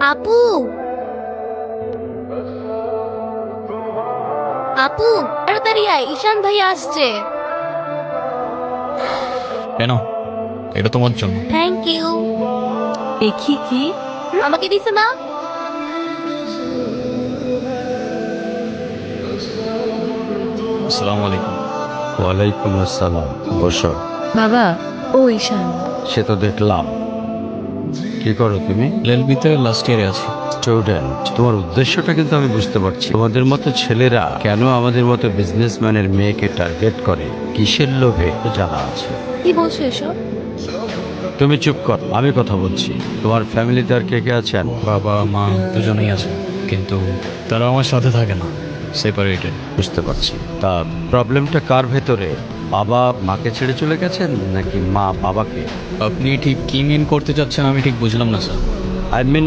আপু, আপু, তাড়াতাড়ি আয়, ঈশান ভাই আসছে। কেন? এটা তোমার জন্য। Thank you. দেখি কি? আমাকে দিছে না? আসসালামু আলাইকুম। ওয়ালাইকুম আসসালাম। বসো। বাবা, ও ঈশান। সে তো দেখলাম। কি করো তুমি? এলএলবিতে লাস্ট ইয়ারে আছি। স্টুডেন্ট। তোমার উদ্দেশ্যটা কিন্তু আমি বুঝতে পারছি। তোমাদের মতো ছেলেরা কেন আমাদের মতো বিজনেসম্যানের মেয়েকে টার্গেট করে, কিসের লোভে জানা আছে। কি বলছো এসব? তুমি চুপ কর, আমি কথা বলছি। তোমার ফ্যামিলিতে আর কে কে আছেন? বাবা মা দুজনেই আছে, কিন্তু তারা আমার সাথে থাকে না, সেপারেটেড। বুঝতে পারছি। তা প্রবলেমটা কার ভেতরে? বাবা মাকে ছেড়ে চলে গেছেন নাকি মা বাবাকে? আপনি ঠিক কি মিন করতে চাচ্ছেন আমি ঠিক বুঝলাম না স্যার। আই মিন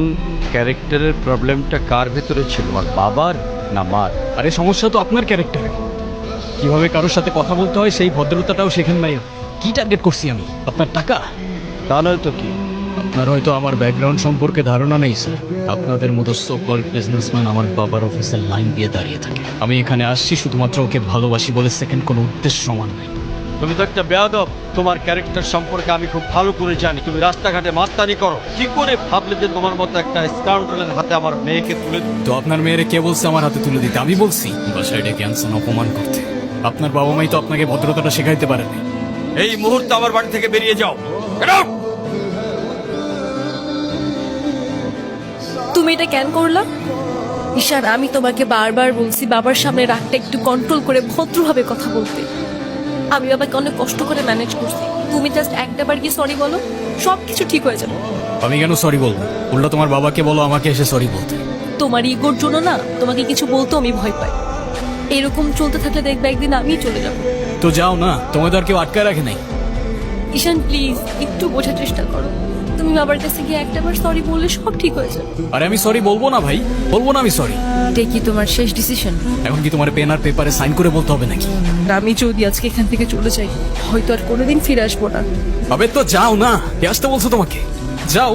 ক্যারেক্টারের প্রবলেমটা কার ভেতরে ছিল, আর বাবার না মার? আরে সমস্যা তো আপনার ক্যারেক্টারে। কিভাবে কারোর সাথে কথা বলতে হয় সেই ভদ্রতাটাও শেখেন নাই। কি টার্গেট করছি আমি? আপনার টাকা? তা নয় তো কি। আপনার হয়তো আমার ব্যাকগ্রাউন্ড সম্পর্কে ধারণা নেই স্যার। আপনাদের মতো সো কল্ড বিজনেসম্যান আমার বাবার অফিসের লাইন দিয়ে দাঁড়িয়ে থাকে। আমি এখানে আসছি শুধুমাত্র ওকে ভালোবাসি বলে, সেকেন্ড কোনো উদ্দেশ্য সমান নাই। তুমি তো একটা বেয়াদব। তোমার ক্যারেক্টার সম্পর্কে আমি খুব ভালো করে জানি। তুমি রাস্তাঘাটে মাস্তানি করো। কি করে ভাবলে যে তোমার মতো একটা স্কাউন্ডারের হাতে আমার মেয়েকে তুলে দিবে? তো আপনার মেয়েরে কে বলছে আমার হাতে তুলে দিতে? আমি বলছি বাসায় ডেকে আনছেন অপমান করতে। আপনার বাবা মাই তো আপনাকে ভদ্রতাটা শেখাইতে পারেনি। এই মুহূর্তে আমার বাড়ি থেকে বেরিয়ে যাও। Get out! তুমি এটা কেন করলা? ঈশান, আমি তোমাকে বারবার বলছি বাবার সামনে রাগটা একটু কন্ট্রোল করে ভদ্রভাবে কথা বলতে। আমি বাবাকে অনেক কষ্ট করে ম্যানেজ করছি। তুমি জাস্ট একটাবার কি সরি বলো, সব কিছু ঠিক হয়ে যাবে। আমি কেন সরি বলবো? উল্টা তোমার বাবাকে বলো আমাকে এসে সরি বলতে। তোমার ইগোর জন্য না তোমাকে কিছু বলতেও আমি ভয় পাই। এরকম চলতে থাকলে দেখবে একদিন আমি চলে যাবো। তো যাও না, তোমাদের আর কেউ আটকায় রাখে নাই। ঈশান প্লিজ একটু বোঝার চেষ্টা করো। তুমি বাবার কাছে গিয়ে একটাবার সরি বললে সব ঠিক হয়ে যাবে। আরে আমি সরি বলবো না ভাই, বলবো না আমি সরি। এটা কি তোমার শেষ ডিসিশন? এখন কি তোমার পেন আর পেপারে সাইন করে বলতে হবে নাকি? আমি যদি আজকে এখান থেকে চলে যাই, হয়তো আর কোনোদিন ফিরে আসবো না। আবে তো যাও না, কে আসতে বলছো তোমাকে? যাও।